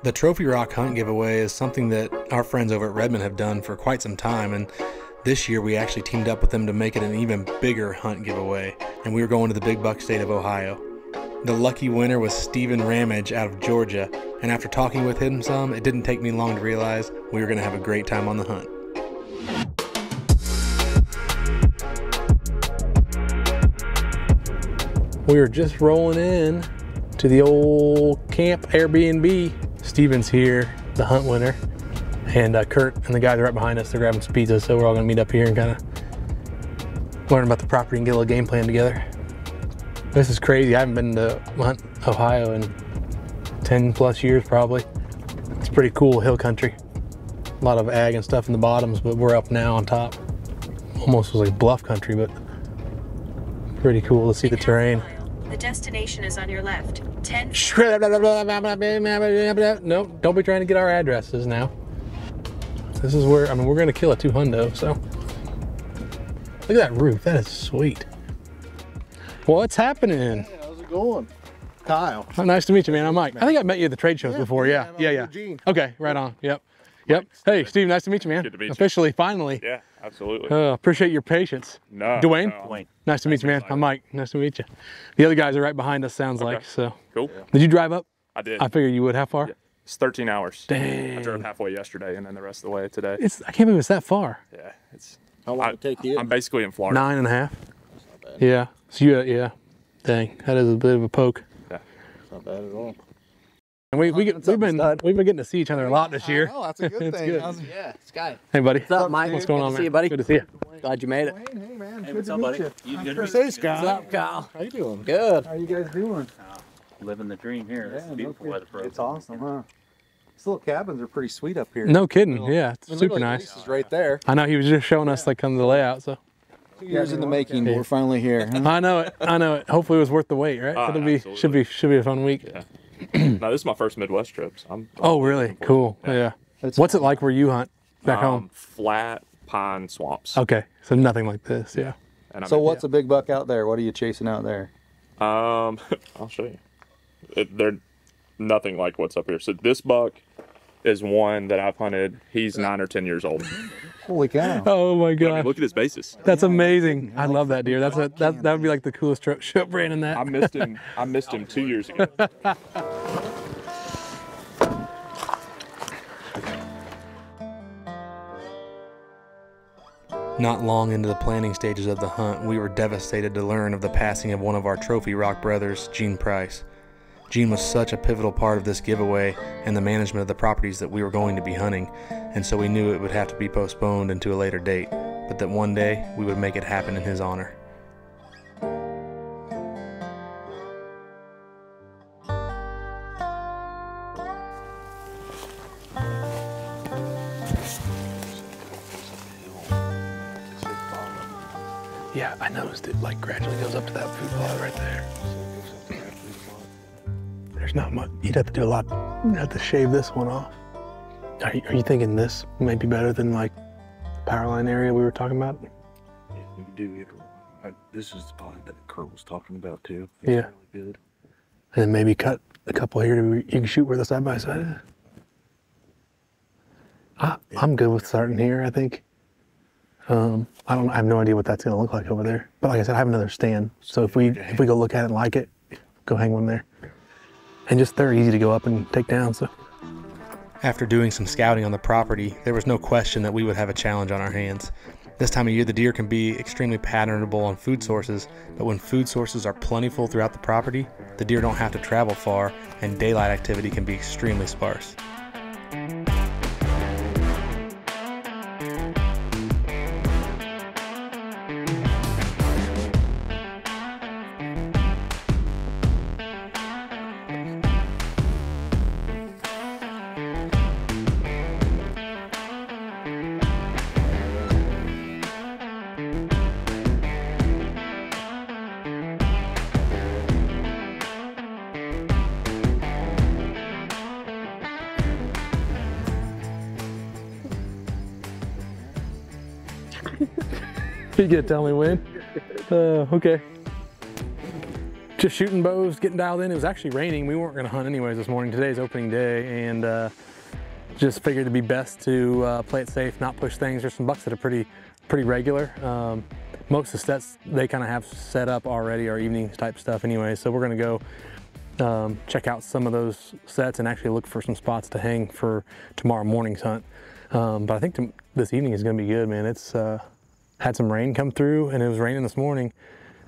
The Trophy Rock Hunt giveaway is something that our friends over at Redmond have done for quite some time, and this year we actually teamed up with them to make it an even bigger hunt giveaway, and we were going to the big buck state of Ohio. The lucky winner was Steven Rammage out of Georgia, and after talking with him some, it didn't take me long to realize we were going to have a great time on the hunt. We were just rolling in to the old camp Airbnb. Steven's here, the hunt winner, and Kurt and the guys are right behind us. They're grabbing some pizza, so we're all gonna meet up here and kind of learn about the property and get a little game plan together. This is crazy. I haven't been to hunt Ohio in 10 plus years probably. It's pretty cool hill country. A lot of ag and stuff in the bottoms, but we're up now on top. Almost was like bluff country, but pretty cool to see the terrain. The destination is on your left. 10. Nope, don't be trying to get our addresses now. This is where, I mean, we're gonna kill a 200, so. Look at that roof, that is sweet. What's happening? Hey, how's it going? Kyle. Oh, nice to meet you, man. I'm Mike. I think I met you at the trade shows before, yeah. Okay, right on, yep. Hey, Steve, nice to meet you, man. Good to meet you. Officially, finally. Yeah, absolutely. Appreciate your patience. No. Dwayne? No. Dwayne. Nice to meet you, man. I'm Mike. Nice to meet you. The other guys are right behind us, sounds like, so. Cool. Did you drive up? I did. I figured you would. How far? Yeah. It's 13 hours. Dang. I drove halfway yesterday and then the rest of the way today. I can't believe it's that far. Yeah. It's. How long did it take you? I'm basically in Florida. 9.5. Yeah. So yeah. Dang, that is a bit of a poke. Yeah. It's not bad at all. And we've been getting to see each other a lot this year. Oh, that's a good thing. Good. Yeah, Sky. Hey, buddy. What's up, Mike? What's going on, man? Good to see you, buddy. Good to see you. Glad you made it. Hey, man. Hey, Good what's to up, meet buddy? you. You good? Chris, hey, Scott. What's up, Kyle? How you doing? Good. How you guys doing? Living the dream here. It's beautiful weather for us. It's awesome, huh? These little cabins are pretty sweet up here. No kidding. Yeah, it's I mean, super literally, nice. This is right there. I know he was just showing us like kind of the layout, so. 2 years in the making, we're finally here. I know it. Hopefully it was worth the wait, right? It'll be Absolutely. should be a fun week. Yeah. No, this is my first Midwest trip. So I'm Oh, really? Cool. Yeah. What's it like where you hunt back home? Flat pine swamps. Okay, so nothing like this. Yeah. And So what's a big buck out there? What are you chasing out there? I'll show you. They're nothing like what's up here. So this buck is one that I've hunted. He's 9 or 10 years old. Holy cow. Oh my I god. mean, look at his basis. That's amazing. I love that deer. That would be like the coolest show brand in that. I missed him 2 years ago. Not long into the planning stages of the hunt, we were devastated to learn of the passing of one of our Trophy Rock brothers, Gene Price. Gene was such a pivotal part of this giveaway and the management of the properties that we were going to be hunting, and so we knew it would have to be postponed into a later date, but that one day we would make it happen in his honor. Yeah, I noticed it like gradually goes up to that food plot right there. There's not much. You'd have to do a lot. You'd have to shave this one off. Are you thinking this may be better than like the power line area we were talking about? Yeah, we can do it. This is the spot that Kurt was talking about too. It's really good. And then maybe cut a couple here to you can shoot where the side by side is. I'm good with starting here, I think. I have no idea what that's gonna look like over there. But like I said, I have another stand. So if we go look at it and like it, go hang one there. And just they're easy to go up and take down, so. After doing some scouting on the property, there was no question that we would have a challenge on our hands. This time of year, the deer can be extremely patternable on food sources, but when food sources are plentiful throughout the property, the deer don't have to travel far, and daylight activity can be extremely sparse. You gonna tell me when? Okay. Just shooting bows, getting dialed in. It was actually raining. We weren't gonna hunt anyways this morning. Today's opening day, and just figured it'd be best to play it safe, not push things. There's some bucks that are pretty regular. Most of the sets they kind of have set up already, are evening type stuff anyway. So we're gonna go check out some of those sets and actually look for some spots to hang for tomorrow morning's hunt. But I think this evening is gonna be good, man. It's had some rain come through, and it was raining this morning,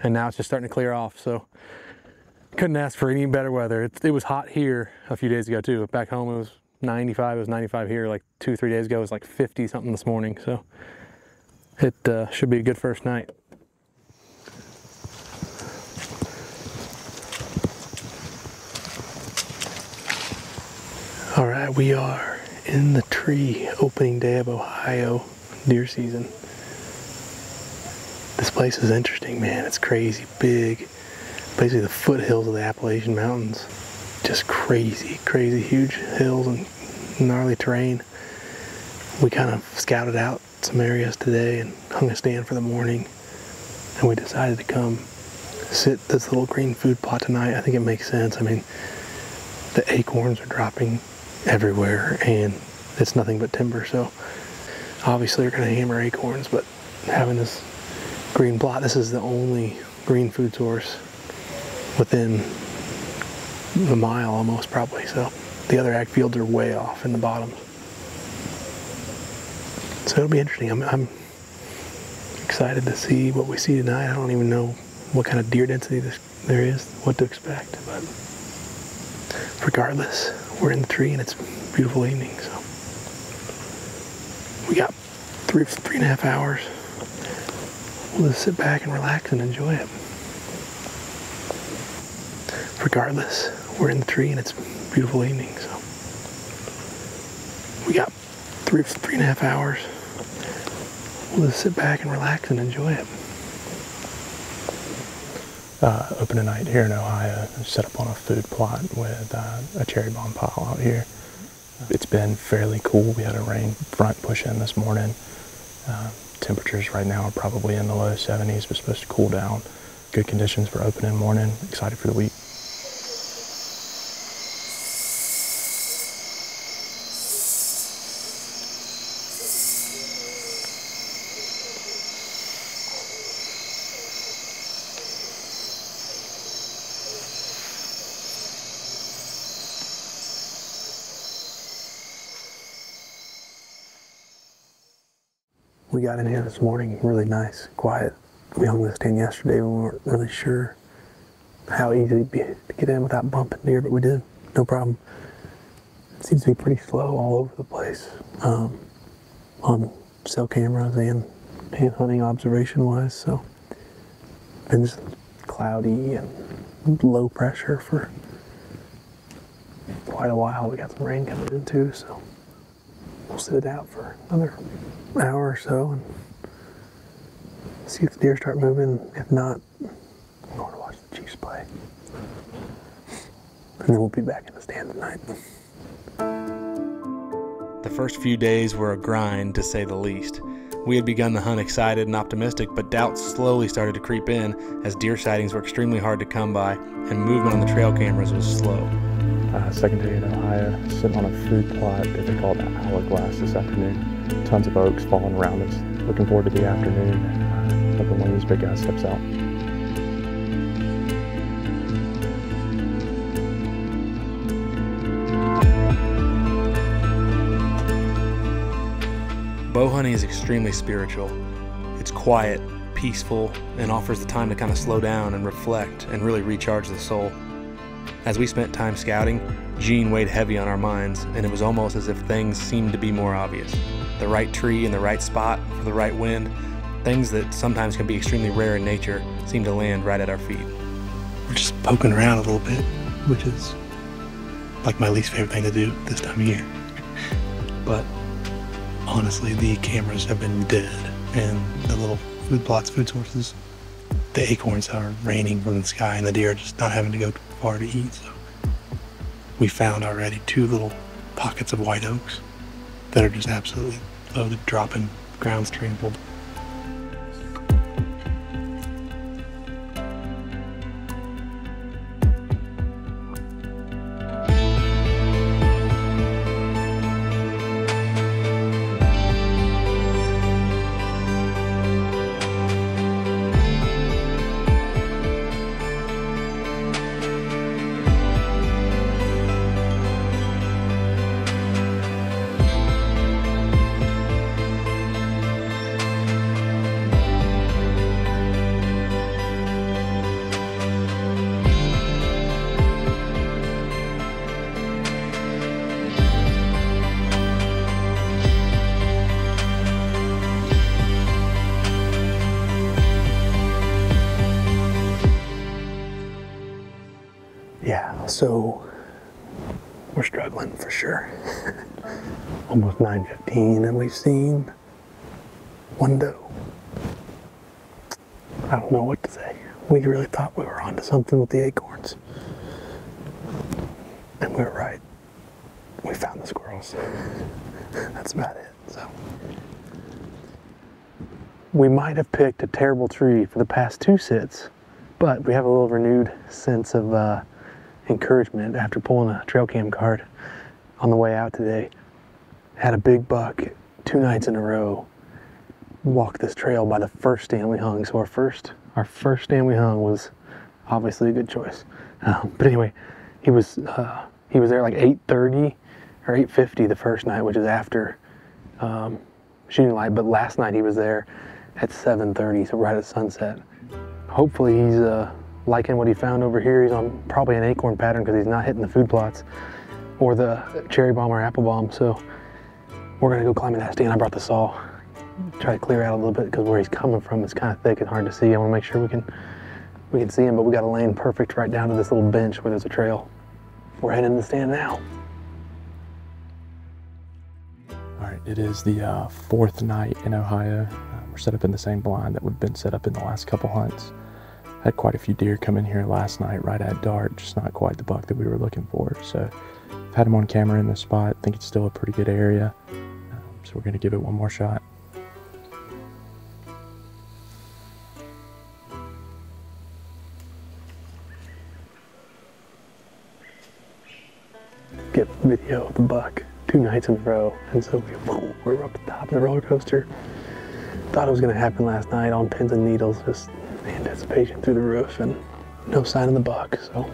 and now it's just starting to clear off. So couldn't ask for any better weather. It was hot here a few days ago too. Back home it was 95. It was 95 here like 2-3 days ago. It was like 50 something this morning. So it should be a good first night. All right, we are in the tree, opening day of Ohio deer season. This place is interesting, man. It's crazy big. Basically the foothills of the Appalachian Mountains. Just crazy huge hills and gnarly terrain. We kind of scouted out some areas today and hung a stand for the morning, and we decided to come sit this little green food plot tonight. I think it makes sense. I mean, the acorns are dropping everywhere and it's nothing but timber, so obviously we're going to hammer acorns, but having this green plot, this is the only green food source within a mile almost, probably. So the other ag fields are way off in the bottoms. So it'll be interesting. I'm excited to see what we see tonight. I don't even know what kind of deer density there is, what to expect, but regardless, we're in the tree and it's a beautiful evening. So we got 3.5 hours. We'll just sit back and relax and enjoy it. Regardless, we're in the tree and it's a beautiful evening. So we got 3.5 hours. We'll just sit back and relax and enjoy it. Opening night here in Ohio, set up on a food plot with a cherry bomb pile out here. It's been fairly cool. We had a rain front push in this morning. Temperatures right now are probably in the low 70s, but supposed to cool down. Good conditions for opening morning. Excited for the week. We got in here this morning really nice, quiet. We hung this stand yesterday when we weren't really sure how easy it'd be to get in without bumping deer, but we did, no problem. It seems to be pretty slow all over the place on cell cameras and hunting observation wise, so been just cloudy and low pressure for quite a while. We got some rain coming in too, so we'll sit it out for another hour or so and see if the deer start moving. If not, we're going to watch the Chiefs play. And then we'll be back in the stand tonight. The first few days were a grind, to say the least. We had begun the hunt excited and optimistic, but doubts slowly started to creep in as deer sightings were extremely hard to come by and movement on the trail cameras was slow. Second day in Ohio, sitting on a food plot that they call the Hourglass this afternoon. Tons of oaks falling around us. Looking forward to the afternoon. Hoping one of these big guys steps out. Bow hunting is extremely spiritual. It's quiet, peaceful, and offers the time to kind of slow down and reflect and really recharge the soul. As we spent time scouting, Gene weighed heavy on our minds, and it was almost as if things seemed to be more obvious. The right tree in the right spot for the right wind, things that sometimes can be extremely rare in nature, seem to land right at our feet. We're just poking around a little bit, which is like my least favorite thing to do this time of year. But honestly, the cameras have been dead, and the little food plots, food sources, the acorns are raining from the sky, and the deer are just not having to go too far to eat. So we found already 2 little pockets of white oaks that are just absolutely loaded, dropping, ground's trampled. So we're struggling for sure. Almost 9:15 and we've seen one doe. I don't know what to say. We really thought we were onto something with the acorns. And we were right. We found the squirrels. That's about it. So we might have picked a terrible tree for the past 2 sits, but we have a little renewed sense of encouragement after pulling a trail cam card on the way out today. Had a big buck 2 nights in a row walk this trail by the first stand we hung. So our first stand we hung was obviously a good choice. But anyway, he was there like 8:30 or 8:50 the first night, which is after shooting light. But last night he was there at 7:30, so right at sunset. Hopefully he's liking what he found over here. He's on probably an acorn pattern because he's not hitting the food plots or the cherry bomb or apple bomb. So we're gonna go climb in that stand. I brought the saw. Try to clear out a little bit because where he's coming from is kind of thick and hard to see. I want to make sure we can see him, but we got a lane perfect right down to this little bench where there's a trail. We're heading to the stand now. All right, it is the 4th night in Ohio. We're set up in the same blind that we've been set up in the last couple hunts. Had quite a few deer come in here last night right at dark, just not quite the buck that we were looking for. So I've had him on camera in this spot. I think it's still a pretty good area. So we're gonna give it one more shot. Get video of the buck 2 nights in a row, and so we were up the top of the roller coaster. Thought it was going to happen last night on pins and needles, just anticipation through the roof, and no sign of the buck. So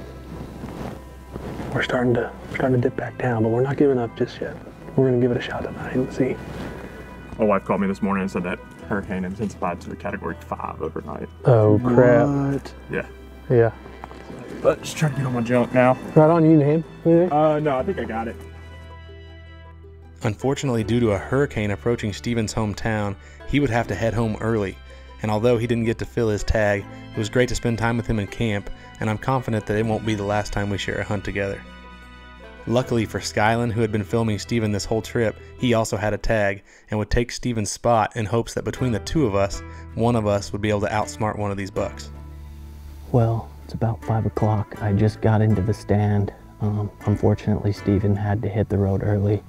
we're starting to dip back down, but we're not giving up just yet. We're going to give it a shot tonight and see. My wife called me this morning and said that hurricane intensified to a category 5 overnight. Oh crap! What? Yeah. Yeah. But just trying to get on my junk now. Right on, you need a hand? No, I think I got it. Unfortunately, due to a hurricane approaching Steven's hometown, he would have to head home early. And although he didn't get to fill his tag, it was great to spend time with him in camp, and I'm confident that it won't be the last time we share a hunt together. Luckily for Skyland, who had been filming Steven this whole trip, he also had a tag and would take Steven's spot in hopes that between the two of us, one of us would be able to outsmart one of these bucks. Well, it's about 5 o'clock. I just got into the stand. Unfortunately, Steven had to hit the road early.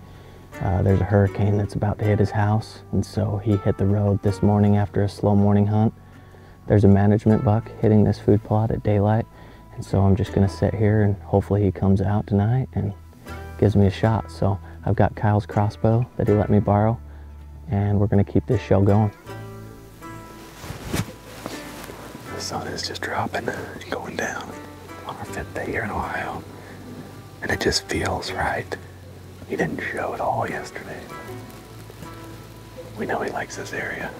There's a hurricane that's about to hit his house, and so he hit the road this morning after a slow morning hunt. There's a management buck hitting this food plot at daylight, and so I'm just gonna sit here and hopefully he comes out tonight and gives me a shot. So I've got Kyle's crossbow that he let me borrow, and we're gonna keep this show going. The sun is just dropping and going down on our 5th day here in Ohio, and it just feels right. He didn't show it all yesterday. We know he likes this area.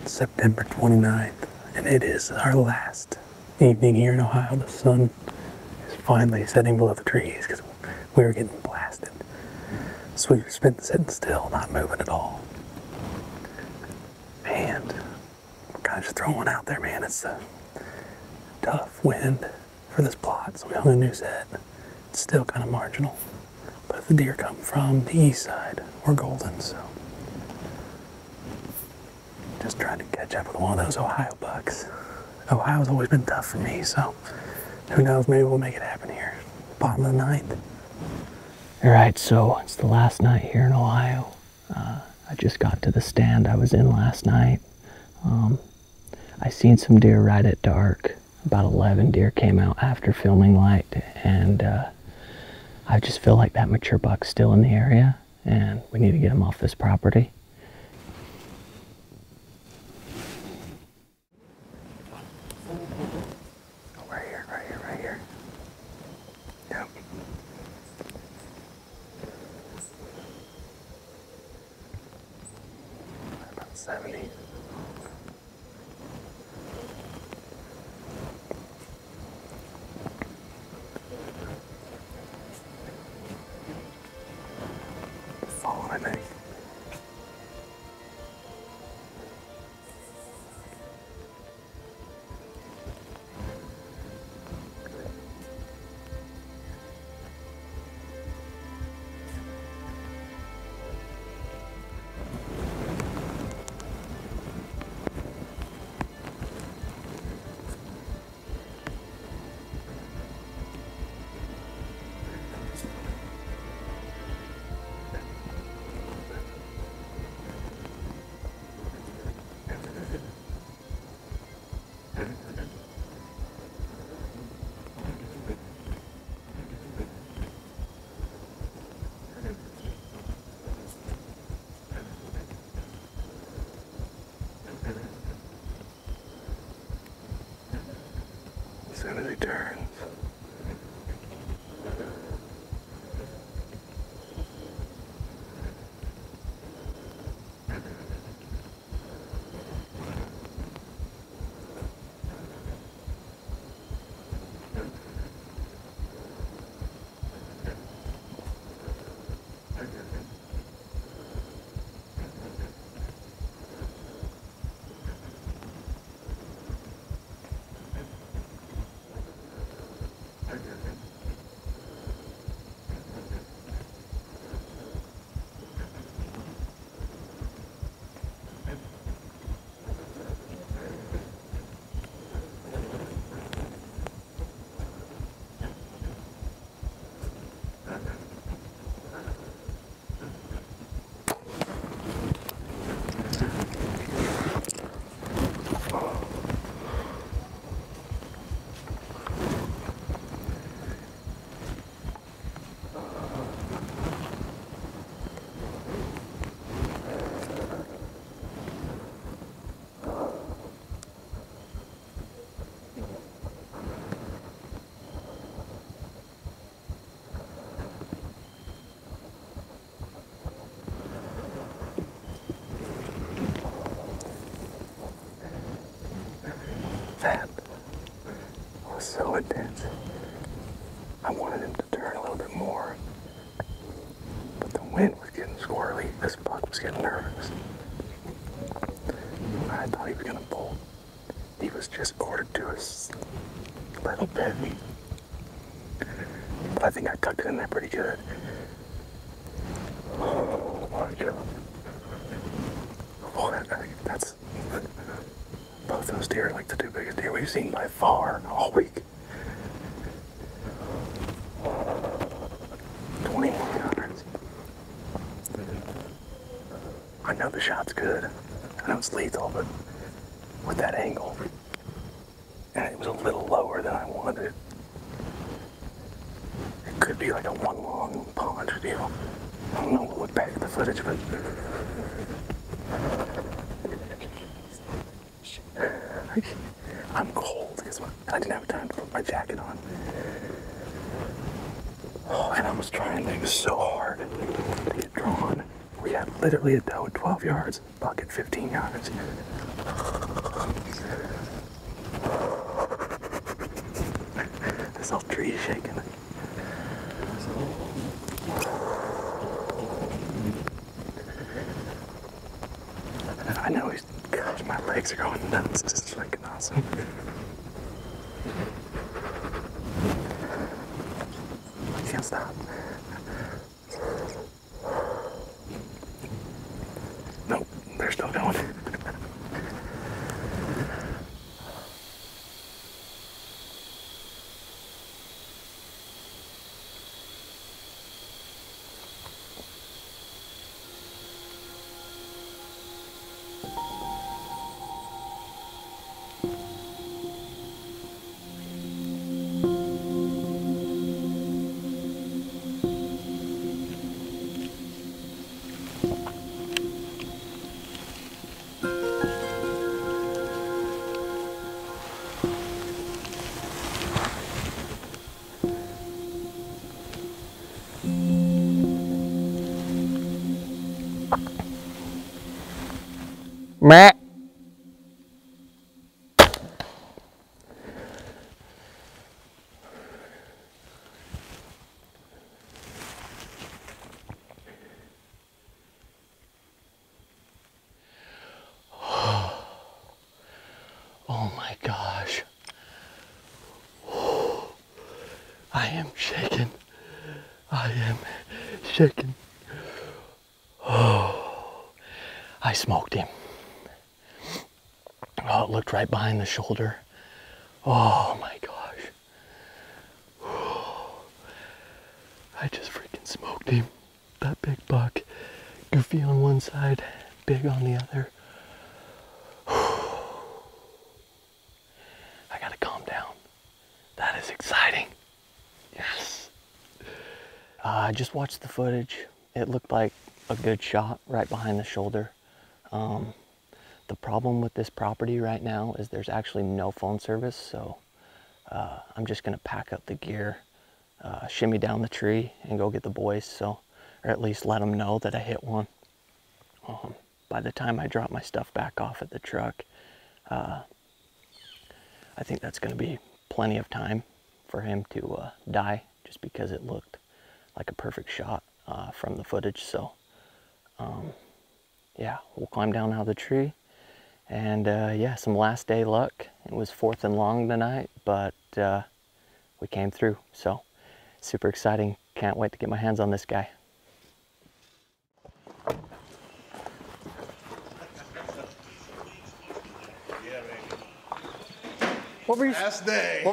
September 29th, and it is our last evening here in Ohio. The sun is finally setting below the trees because we were getting blasted. So we've just been sitting still, not moving at all. And we're kind of just throwing one out there, man. It's a tough wind for this plot, so we hung a noose head. It's still kind of marginal. But if the deer come from the east side, we're golden, so. Just trying to catch up with one of those Ohio bucks. Ohio's always been tough for me, so who knows, maybe we'll make it happen here. Bottom of the 9th. All right, so it's the last night here in Ohio. I just got to the stand I was in last night. I seen some deer right at dark. About 11 deer came out after filming light, and I just feel like that mature buck's still in the area, and we need to get him off this property. Right here. Yep. About 70. as he turns. That was so intense. I wanted him to turn a little bit more, but the wind was getting squirrely. This buck was getting nervous. I thought he was gonna bolt. He was just ordered to us a little bit, but I think I tucked it in there pretty good. Oh my God. Boy, that's... Both those deer are like the two biggest deer we've seen by far all week. 21 yards. I know the shot's good. I know it's lethal, but with that angle, and it was a little lower than I wanted. It could be like a one long punch deal. I don't know, we'll look back at the footage, but I'm cold because I didn't have time to put my jacket on. Oh, and I was trying things so hard to get drawn. We had literally a doe at 12 yards, buck at 15 yards. This whole tree is shaking. I know he's, gosh, my legs are going nuts. This is fucking awesome. I can't stop. Nope, they're still going. Meh. Oh my gosh. I am shaking. I am shaking. Oh, I smoked him. Oh, it looked right behind the shoulder. Oh my gosh. I just freaking smoked him. That big buck. Goofy on one side, big on the other. I gotta calm down. That is exciting. Yes. I just watched the footage. It looked like a good shot right behind the shoulder. The problem with this property right now is there's actually no phone service, so I'm just gonna pack up the gear, shimmy down the tree and go get the boys, so, or at least let them know that I hit one. By the time I drop my stuff back off at the truck, I think that's gonna be plenty of time for him to die, just because it looked like a perfect shot from the footage. So yeah, we'll climb down out of the tree, and yeah, some last day luck. It was 4th and long tonight, but we came through, so super exciting. Can't wait to get my hands on this guy. What were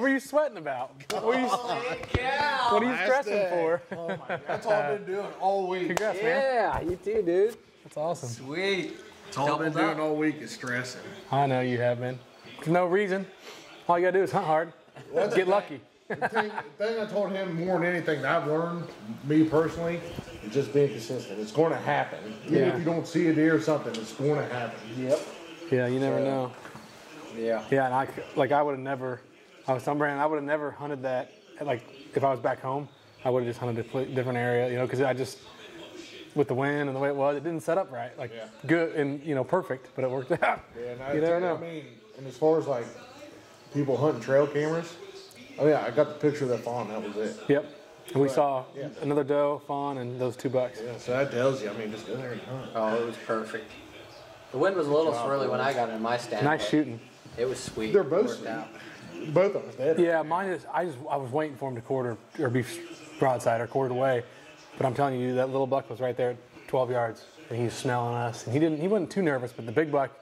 you sweating about? What are you stressing for? Oh my God. That's all I've been doing all week. Congrats, man. Yeah, you too, dude. That's awesome. Sweet. That's all I've been doing all week is stressing. I know you have been. For no reason. All you gotta do is hunt hard. Get lucky. The thing I told him more than anything that I've learned, me personally, is just being consistent. It's going to happen. Even if you don't see a deer or something, it's going to happen. Yep. Yeah, you never know. Yeah. Yeah, and I would have never, I would have never hunted that, like, if I was back home, I would have just hunted a different area, you know, because I just, with the wind and the way it was, it didn't set up right. Like, good and, you know, perfect, but it worked out. Yeah, you never know. I mean, and as far as, like, people hunting trail cameras, oh yeah, I got the picture of that fawn, that was it. Yep. And we saw another doe, fawn, and those 2 bucks. Yeah, so that tells you, I mean, just go there and hunt. Oh, it was perfect. The wind was a little swirly when I got in my stand. Nice shooting. It was sweet. They're both Worked sweet. out. Both of them dead. Yeah, mine is, I was waiting for him to quarter, or be broadside or quartered away. But I'm telling you, that little buck was right there at 12 yards, and he was smelling us. And he wasn't too nervous, but the big buck,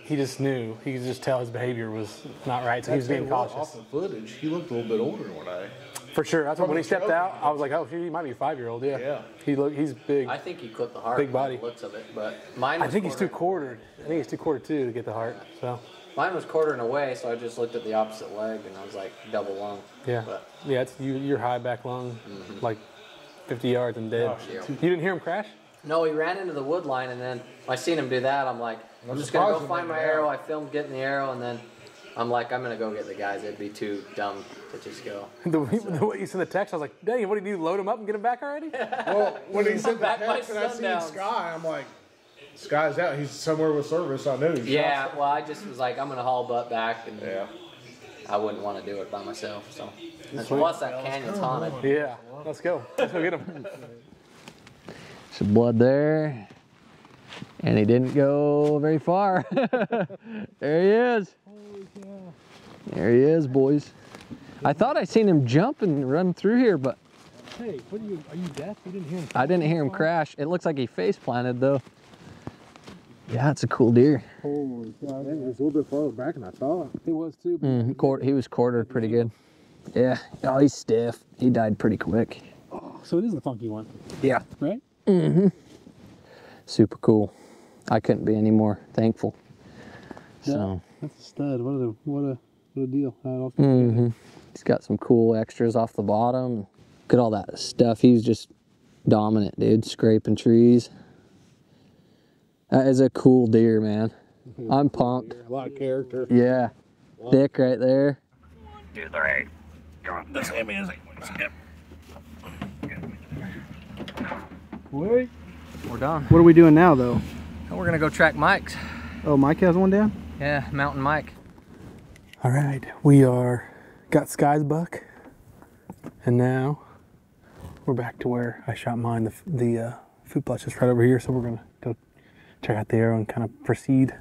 he just knew. He could just tell his behavior was not right, so he was being cautious. Off the footage, he looked a little bit older than what I. For sure. That's when he stepped out, I was like, oh, he might be a 5-year-old. Yeah. He's big. I think he clipped the heart. Big body. By the looks of it, but mine was I think he's too quartered. quartered. I think he's too quartered too to get the heart. So. Mine was quartering away, so I just looked at the opposite leg, and I was like, double lung. Yeah. But, yeah, it's you're high back lung, like 50 yards and dead. Yeah. You didn't hear him crash? No, he ran into the wood line, and then I seen him do that. I'm like, I'm just gonna go find my arrow. I filmed getting the arrow, and then I'm like, I'm gonna go get the guys. It'd be too dumb to just go. The way you sent the text, I was like, dang, what did you do? Load him up and get him back already? Well, when he sent the Back by text and I seen sundown. Sky, I'm like, Sky's out. He's somewhere with service. I know he's Yeah, shot. well, I just was like, I'm gonna haul butt back, and Yeah. I wouldn't want to do it by myself. So, and plus that canyon's haunted. Yeah, let's go. Let's go get him. Some blood there, and he didn't go very far. There he is. There he is, boys. I thought I seen him jump and run through here, but Hey, are you deaf? You didn't hear him? I didn't hear him crash. It looks like he face planted though. Yeah, it's a cool deer. Holy God, it was a little bit farther back than I thought. He was too. He was quartered pretty good. Yeah. Oh, he's stiff. He died pretty quick. Oh, so it is the funky one, Yeah. right? Super cool. I couldn't be any more thankful. So. That's a stud. What a deal. He's got some cool extras off the bottom. Look at all that stuff. He's just dominant, dude. Scraping trees. That is a cool deer, man. I'm pumped. A lot of character. Yeah. Thick right there. 1, 2, 3. Come on, this is music. Wait. We're done. What are we doing now, though? We're gonna go track Mike's. Oh, Mike has one down? Yeah, Mountain Mike. All right, we got Sky's buck, and now we're back to where I shot mine. The food plot's just right over here, so we're gonna go check out the arrow and kind of proceed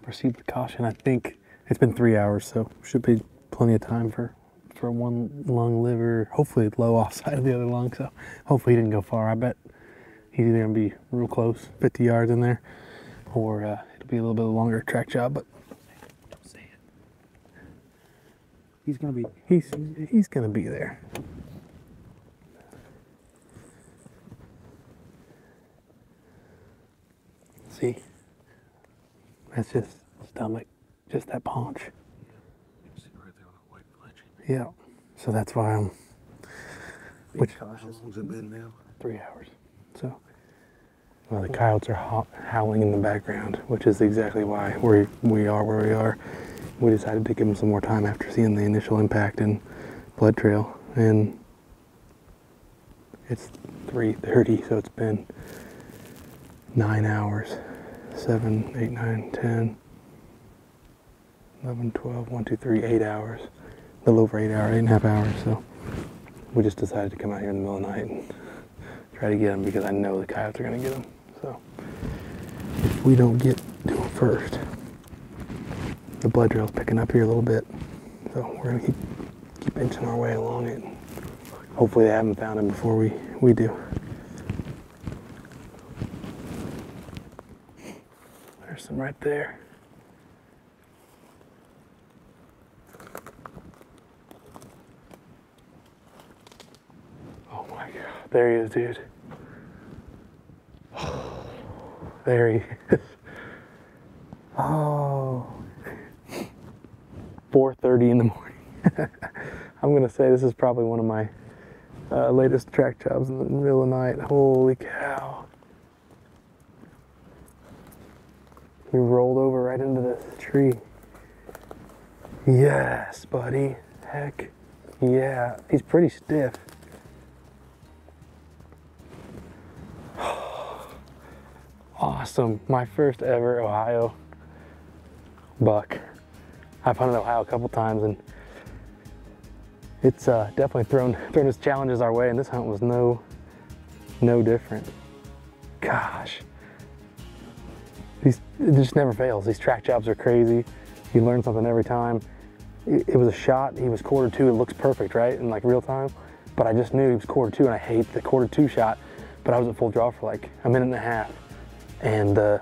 with caution. I think it's been 3 hours, so should be plenty of time for one lung liver, hopefully low offside of the other lung, so hopefully he didn't go far. I bet he's either gonna be real close, 50 yards in there, or it'll be a little bit longer track job, but don't say it. He's gonna be there. See, that's just stomach, just that paunch. Yeah, so that's why I'm. How long's it been now? 3 hours. So, well, the coyotes are howling in the background, which is exactly why we are where we are. we decided to give him some more time after seeing the initial impact and blood trail. And it's 3:30, so it's been 9 hours. 7, 8, 9, 10, 11, 12, 1, 2, 3, 8 hours. A little over 8 hours, 8.5 hours. So we just decided to come out here in the middle of the night and try to get him, because I know the coyotes are going to get him. So if we don't get to him first, the blood trail's picking up here a little bit. So we're going to keep inching our way along it. Hopefully they haven't found him before we do. There's some right there. Oh my God, there he is, dude. There he is. Oh, 4:30 in the morning. I'm gonna say this is probably one of my latest track jobs in the middle of the night. Holy cow. He rolled over right into this tree. Yes, buddy. Heck yeah. He's pretty stiff. Awesome. My first ever Ohio buck. I've hunted Ohio a couple times, and it's definitely thrown its challenges our way, and this hunt was no different. Gosh. It just never fails. These track jobs are crazy. You learn something every time. It was a shot. He was quarter two. It looks perfect, right? In like real time. But I just knew he was quarter two, and I hate the quarter two shot. But I was at full draw for like a minute and a half. And the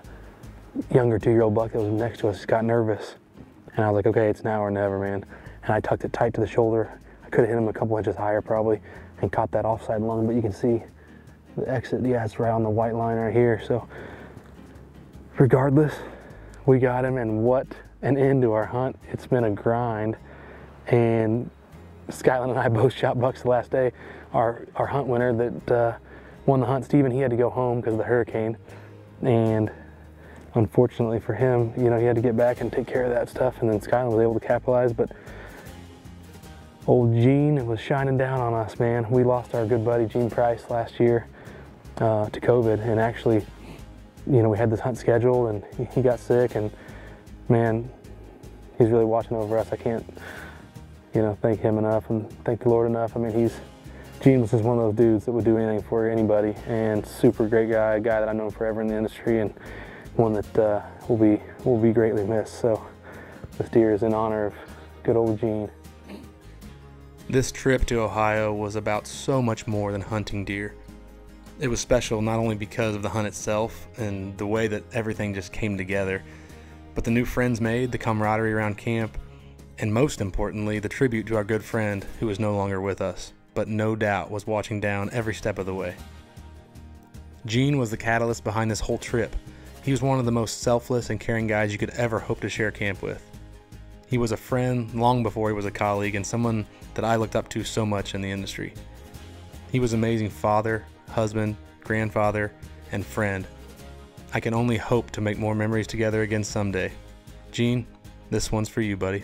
younger 2-year-old buck that was next to us got nervous. And I was like, okay, it's now or never, man. And I tucked it tight to the shoulder. I could have hit him a couple inches higher probably and caught that offside lung, but you can see the exit. Yeah, it's right on the white line right here. So regardless, we got him, and what an end to our hunt. It's been a grind. And Skyland and I both shot bucks the last day. Our hunt winner that won the hunt, Steven, he had to go home because of the hurricane. And unfortunately for him, you know, he had to get back and take care of that stuff, and then Skyland was able to capitalize. But old Gene was shining down on us, man. We lost our good buddy Gene Price last year to COVID, and actually, you know, we had this hunt scheduled, and he got sick, and man, he's really watching over us. I can't, you know, thank him enough and thank the Lord enough. I mean, Gene was just one of those dudes that would do anything for anybody, and super great guy, a guy that I've known forever in the industry, and one that will be greatly missed. So this deer is in honor of good old Gene. This trip to Ohio was about so much more than hunting deer. It was special not only because of the hunt itself and the way that everything just came together, but the new friends made, the camaraderie around camp, and most importantly, the tribute to our good friend who is no longer with us, but no doubt was watching down every step of the way. Gene was the catalyst behind this whole trip. He was one of the most selfless and caring guys you could ever hope to share camp with. He was a friend long before he was a colleague, and someone that I looked up to so much in the industry. He was an amazing father, husband, grandfather, and friend. I can only hope to make more memories together again someday. Gene, this one's for you, buddy.